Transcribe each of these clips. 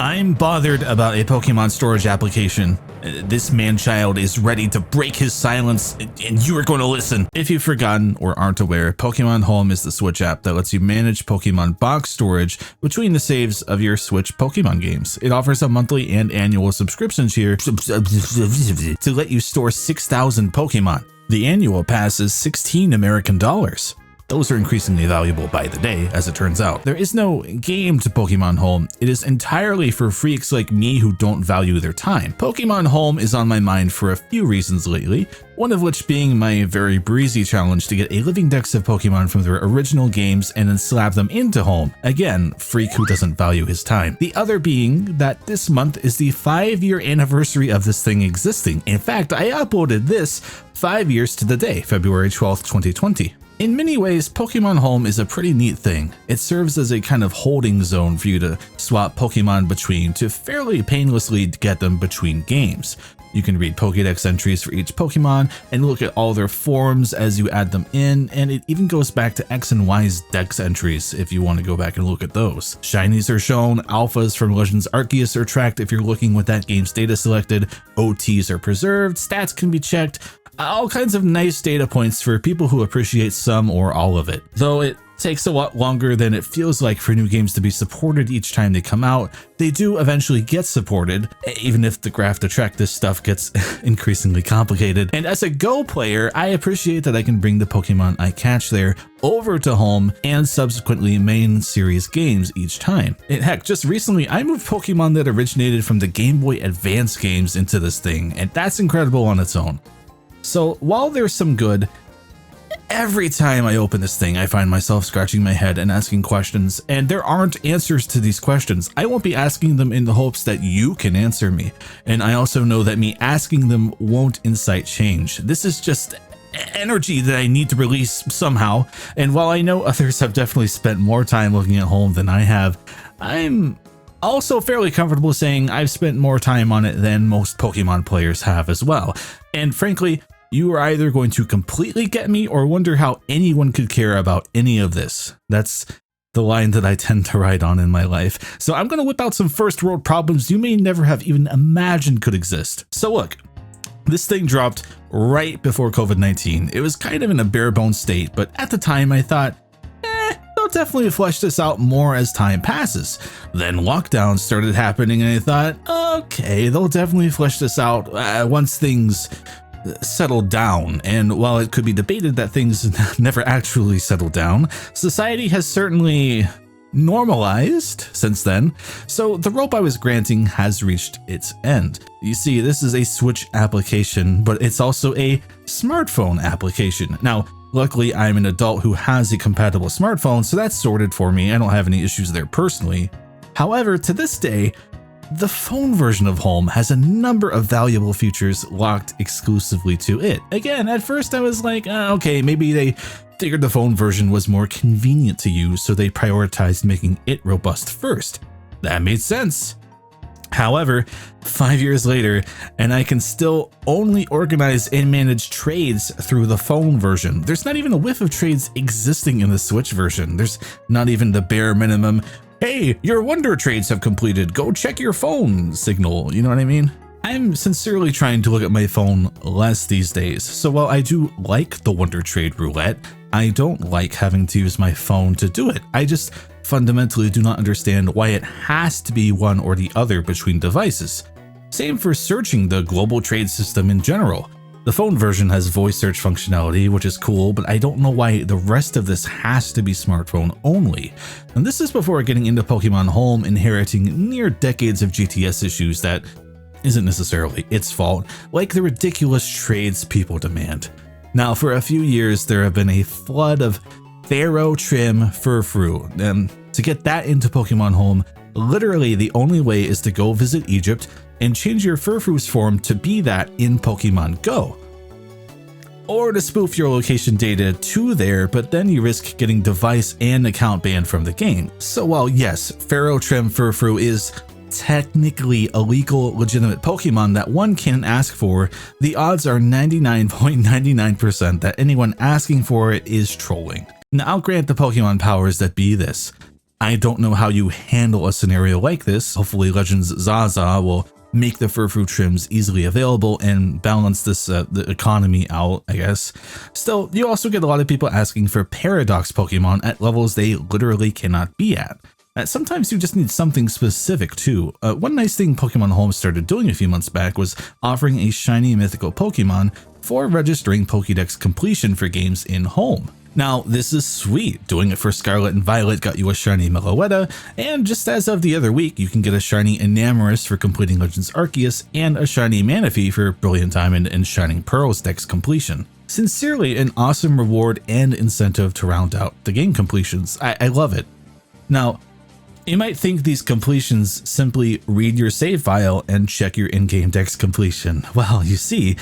I'm bothered about a Pokemon storage application. This man-child is ready to break his silence, and you are going to listen. If you've forgotten or aren't aware, Pokemon Home is the Switch app that lets you manage Pokemon box storage between the saves of your Switch Pokemon games. It offers a monthly and annual subscription tier to let you store 6,000 Pokemon. The annual pass is $16 American. Those are increasingly valuable by the day, as it turns out. There is no game to Pokemon Home. It is entirely for freaks like me who don't value their time. Pokemon Home is on my mind for a few reasons lately, one of which being my very breezy challenge to get a living dex of Pokemon from their original games and then slap them into Home. Again, freak who doesn't value his time. The other being that this month is the 5-year anniversary of this thing existing. In fact, I uploaded this 5 years to the day, February 12th, 2020. In many ways, Pokemon Home is a pretty neat thing. It serves as a kind of holding zone for you to swap Pokemon between to fairly painlessly get them between games. You can read Pokédex entries for each Pokemon and look at all their forms as you add them in, and it even goes back to X and Y's Dex entries if you want to go back and look at those. Shinies are shown, Alphas from Legends Arceus are tracked if you're looking with that game's data selected, OTs are preserved, stats can be checked, all kinds of nice data points for people who appreciate some or all of it. Though it takes a lot longer than it feels like for new games to be supported each time they come out, they do eventually get supported, even if the graph to track this stuff gets increasingly complicated. And as a Go player, I appreciate that I can bring the Pokemon I catch there over to Home and subsequently main series games each time. And heck, just recently I moved Pokemon that originated from the Game Boy Advance games into this thing, and that's incredible on its own. So while there's some good, every time I open this thing, I find myself scratching my head and asking questions, and there aren't answers to these questions. I won't be asking them in the hopes that you can answer me. And I also know that me asking them won't incite change. This is just energy that I need to release somehow. And while I know others have definitely spent more time looking at Home than I have, I'm also fairly comfortable saying I've spent more time on it than most Pokemon players have as well. And frankly, you are either going to completely get me or wonder how anyone could care about any of this. That's the line that I tend to ride on in my life. So I'm going to whip out some first world problems you may never have even imagined could exist. So look, this thing dropped right before COVID-19. It was kind of in a bare bones state, but at the time I thought, they'll definitely flesh this out more as time passes. Then lockdowns started happening and I thought, okay, they'll definitely flesh this out once things settled down. And while it could be debated that things never actually settled down, society has certainly normalized since then. So the rope I was granting has reached its end. You see, this is a Switch application, but it's also a smartphone application. Now, luckily, I'm an adult who has a compatible smartphone, so that's sorted for me. I don't have any issues there personally. However, to this day, the phone version of Home has a number of valuable features locked exclusively to it. Again, at first I was like, okay, maybe they figured the phone version was more convenient to use, so they prioritized making it robust first. That made sense. However, 5 years later, and I can still only organize and manage trades through the phone version. There's not even a whiff of trades existing in the Switch version. There's not even the bare minimum, hey, your Wonder trades have completed, go check your phone signal, you know what I mean? I'm sincerely trying to look at my phone less these days, so while I do like the Wonder Trade Roulette, I don't like having to use my phone to do it. I just fundamentally do not understand why it has to be one or the other between devices. Same for searching the global trade system in general. The phone version has voice search functionality, which is cool, but I don't know why the rest of this has to be smartphone only. And this is before getting into Pokemon Home inheriting near decades of GTS issues that isn't necessarily its fault, like the ridiculous trades people demand. Now, for a few years, there have been a flood of Pharaoh Trim Furfrou, and to get that into Pokemon Home, literally the only way is to go visit Egypt and change your Furfrou's form to be that in Pokemon Go. Or to spoof your location data to there, but then you risk getting device and account banned from the game. So while yes, Pharaoh Trim Furfrou is technically a legal, legitimate Pokemon that one can ask for, the odds are 99.99% that anyone asking for it is trolling. Now I'll grant the Pokemon powers that be this. I don't know how you handle a scenario like this. Hopefully Legends Zaza will make the Furfrou trims easily available and balance this the economy out, I guess. Still, you also get a lot of people asking for Paradox Pokemon at levels they literally cannot be at. Sometimes you just need something specific too. One nice thing Pokemon Home started doing a few months back was offering a shiny mythical Pokemon for registering Pokédex completion for games in Home. Now, this is sweet. Doing it for Scarlet and Violet got you a shiny Meloetta, and just as of the other week, you can get a shiny Enamorus for completing Legends Arceus and a shiny Manaphy for Brilliant Diamond and Shining Pearls Dex completion. Sincerely, an awesome reward and incentive to round out the game completions. I love it. Now, you might think these completions simply read your save file and check your in-game Dex completion. Well, you see,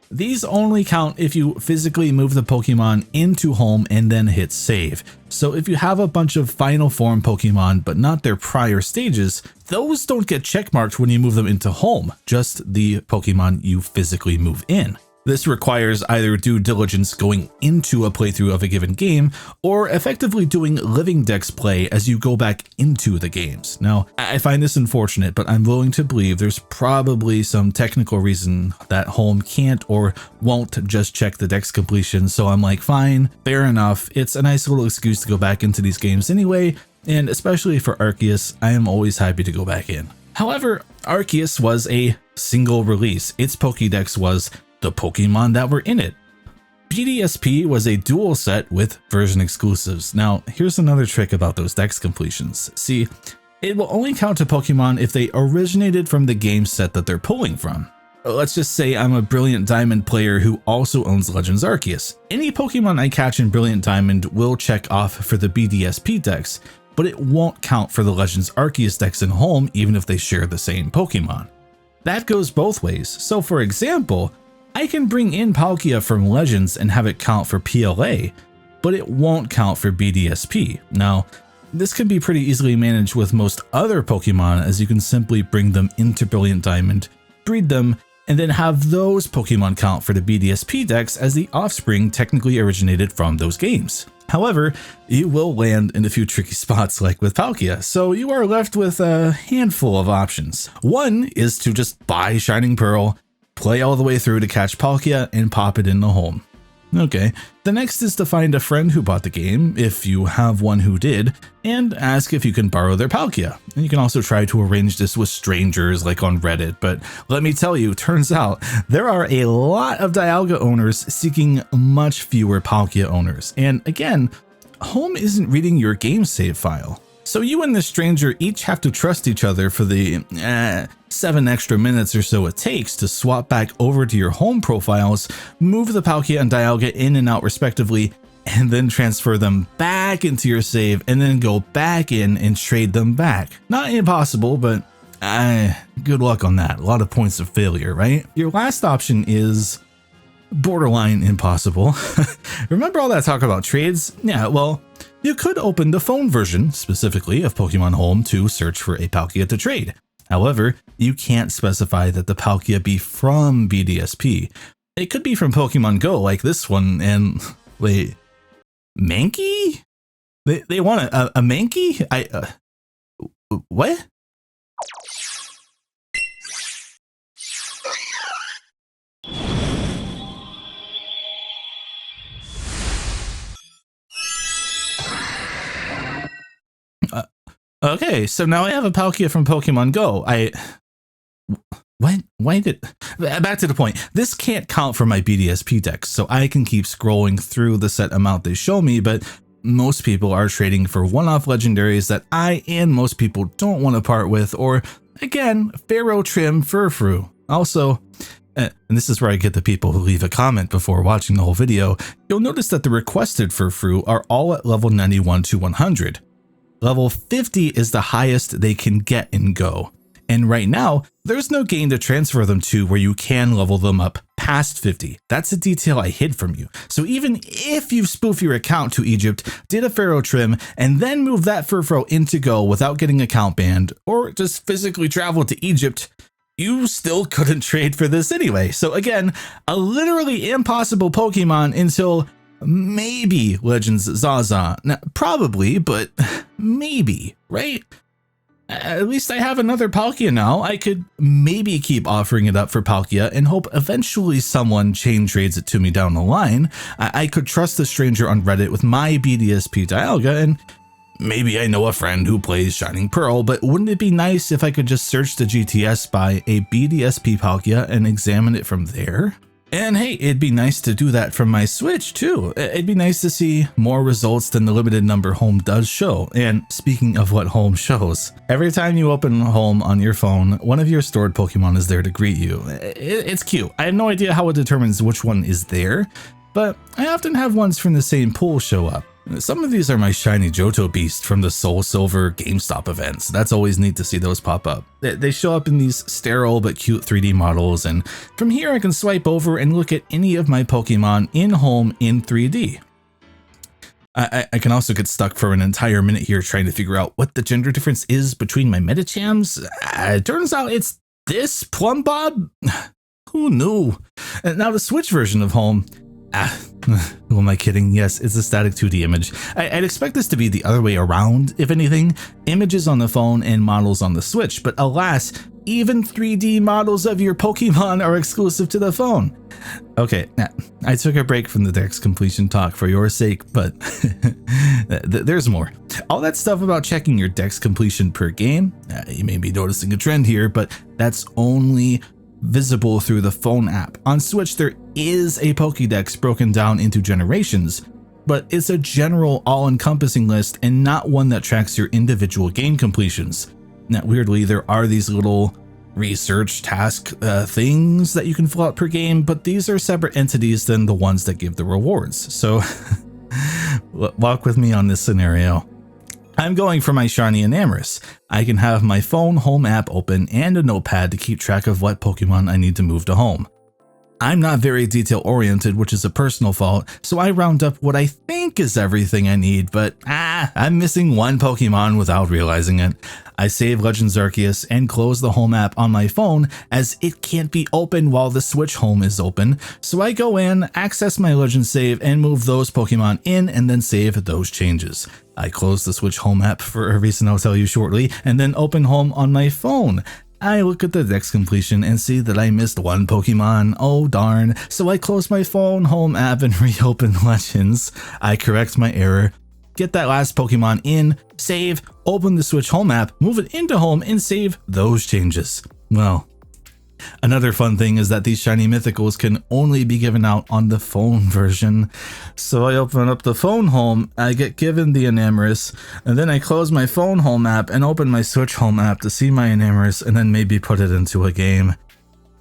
these only count if you physically move the Pokemon into Home and then hit save. So if you have a bunch of final form Pokemon but not their prior stages, those don't get checkmarked when you move them into Home, just the Pokemon you physically move in. This requires either due diligence going into a playthrough of a given game, or effectively doing living Dex play as you go back into the games. Now, I find this unfortunate, but I'm willing to believe there's probably some technical reason that Home can't or won't just check the Dex completion, so I'm like, fine, fair enough. It's a nice little excuse to go back into these games anyway, and especially for Arceus, I am always happy to go back in. However, Arceus was a single release. Its Pokédex was the Pokemon that were in it. BDSP was a dual set with version exclusives. Now, here's another trick about those Dex completions. See, it will only count to Pokemon if they originated from the game set that they're pulling from. Let's just say I'm a Brilliant Diamond player who also owns Legends Arceus. Any Pokemon I catch in Brilliant Diamond will check off for the BDSP Dex, but it won't count for the Legends Arceus Dex in Home even if they share the same Pokemon. That goes both ways. So for example, I can bring in Palkia from Legends and have it count for PLA, but it won't count for BDSP. Now, this can be pretty easily managed with most other Pokemon, as you can simply bring them into Brilliant Diamond, breed them, and then have those Pokemon count for the BDSP Dex as the offspring technically originated from those games. However, you will land in a few tricky spots like with Palkia, so you are left with a handful of options. One is to just buy Shining Pearl, play all the way through to catch Palkia, and pop it into Home. Okay, the next is to find a friend who bought the game, if you have one who did, and ask if you can borrow their Palkia. And you can also try to arrange this with strangers like on Reddit, but let me tell you, turns out there are a lot of Dialga owners seeking much fewer Palkia owners. And again, Home isn't reading your game save file. So you and the stranger each have to trust each other for the 7 extra minutes or so it takes to swap back over to your Home profiles, move the Palkia and Dialga in and out respectively, and then transfer them back into your save and then go back in and trade them back. Not impossible, but good luck on that. A lot of points of failure, right? Your last option is borderline impossible. Remember all that talk about trades? Yeah, well, you could open the phone version, specifically of Pokemon Home, to search for a Palkia to trade. However, you can't specify that the Palkia be from BDSP. It could be from Pokemon Go, like this one, and wait, Mankey? They want a Mankey? What? Okay, so now I have a Palkia from Pokemon Go. What? Why did... Back to the point. This can't count for my BDSP Dex, so I can keep scrolling through the set amount they show me, but most people are trading for one-off legendaries that I and most people don't want to part with, or, again, Pharaoh Trim Furfrou. Also, and this is where I get the people who leave a comment before watching the whole video, you'll notice that the requested Furfrou are all at level 91 to 100. Level 50 is the highest they can get in Go. And right now, there's no game to transfer them to where you can level them up past 50. That's a detail I hid from you. So even if you spoof your account to Egypt, did a Pharaoh Trim, and then move that Furfrou into Go without getting account banned, or just physically travel to Egypt, you still couldn't trade for this anyway. So again, a literally impossible Pokemon until Maybe Legends Zaza. Now, probably, but maybe, right? At least I have another Palkia now. I could maybe keep offering it up for Palkia and hope eventually someone chain trades it to me down the line. I could trust a stranger on Reddit with my BDSP Dialga, and maybe I know a friend who plays Shining Pearl, but wouldn't it be nice if I could just search the GTS by a BDSP Palkia and examine it from there? And hey, it'd be nice to do that from my Switch too. It'd be nice to see more results than the limited number Home does show. And speaking of what Home shows, every time you open Home on your phone, one of your stored Pokemon is there to greet you. It's cute. I have no idea how it determines which one is there, but I often have ones from the same pool show up. Some of these are my shiny Johto Beast from the Soul Silver GameStop events. That's always neat to see those pop up. They show up in these sterile but cute 3D models, and from here I can swipe over and look at any of my Pokemon in Home in 3D. I can also get stuck for an entire minute here trying to figure out what the gender difference is between my Medichams. It turns out it's this Plumbob? Who knew? Now the Switch version of Home. Who am I kidding? Yes, it's a static 2D image. I'd expect this to be the other way around, if anything. Images on the phone and models on the Switch, but alas, even 3D models of your Pokemon are exclusive to the phone. Okay, I took a break from the Dex completion talk for your sake, but there's more. All that stuff about checking your Dex completion per game, you may be noticing a trend here, but that's only visible through the phone app. On Switch, there is a Pokédex broken down into generations, but it's a general all-encompassing list and not one that tracks your individual game completions. Now, weirdly, there are these little research task things that you can fill out per game, but these are separate entities than the ones that give the rewards. So walk with me on this scenario. I'm going for my shiny Enamorus. I can have my phone Home app open and a notepad to keep track of what Pokemon I need to move to Home. I'm not very detail oriented, which is a personal fault, so I round up what I think is everything I need, but I'm missing one Pokemon without realizing it. I save Legends Arceus and close the Home app on my phone as it can't be open while the Switch Home is open, so I go in, access my Legends save, and move those Pokemon in and then save those changes. I close the Switch Home app for a reason I'll tell you shortly, and then open Home on my phone. I look at the Dex completion and see that I missed one Pokemon. Oh darn. So I close my phone Home app and reopen Legends. I correct my error, get that last Pokemon in, save, open the Switch Home app, move it into Home, and save those changes. Well, another fun thing is that these shiny mythicals can only be given out on the phone version. So I open up the phone Home, I get given the Enamorus, and then I close my phone Home app and open my Switch Home app to see my Enamorus and then maybe put it into a game.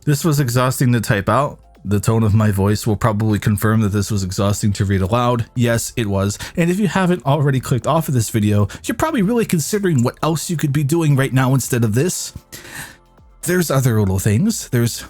This was exhausting to type out. The tone of my voice will probably confirm that this was exhausting to read aloud. Yes, it was. And if you haven't already clicked off of this video, you're probably really considering what else you could be doing right now instead of this. There's other little things. There's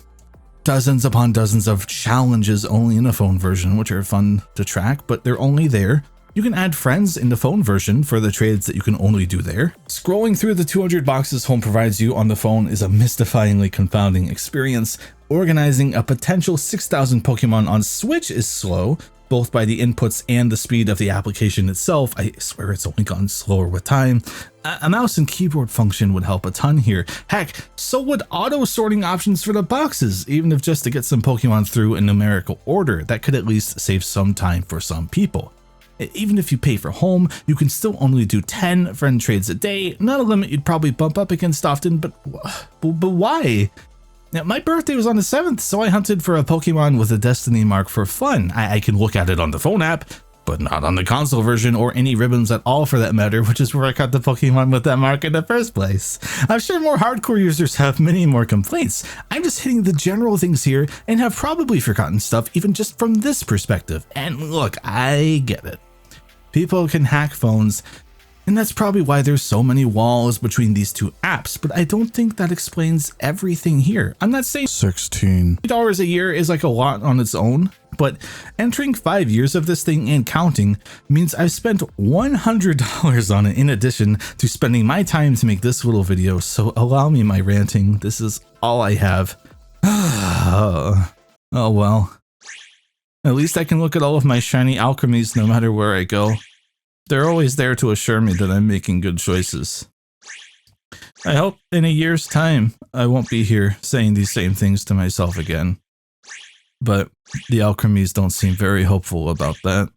dozens upon dozens of challenges only in a phone version, which are fun to track, but they're only there. You can add friends in the phone version for the trades that you can only do there. Scrolling through the 200 boxes Home provides you on the phone is a mystifyingly confounding experience. Organizing a potential 6,000 Pokemon on Switch is slow, both by the inputs and the speed of the application itself. I swear it's only gotten slower with time. A mouse and keyboard function would help a ton here. Heck, so would auto sorting options for the boxes, even if just to get some Pokemon through in numerical order. That could at least save some time for some people. Even if you pay for Home, you can still only do 10 friend trades a day, not a limit you'd probably bump up against often, but why? Now, my birthday was on the 7th, so I hunted for a Pokemon with a destiny mark for fun. I can look at it on the phone app, but not on the console version or any ribbons at all for that matter, which is where I got the Pokemon with that mark in the first place. I'm sure more hardcore users have many more complaints. I'm just hitting the general things here and have probably forgotten stuff even just from this perspective. And look, I get it. People can hack phones, and that's probably why there's so many walls between these two apps, but I don't think that explains everything here. I'm not saying $16 a year is like a lot on its own, but entering 5 years of this thing and counting means I've spent $100 on it in addition to spending my time to make this little video, so allow me my ranting. This is all I have. Oh well. At least I can look at all of my shiny alchemies no matter where I go. They're always there to assure me that I'm making good choices. I hope in a year's time, I won't be here saying these same things to myself again. But the alchemies don't seem very hopeful about that.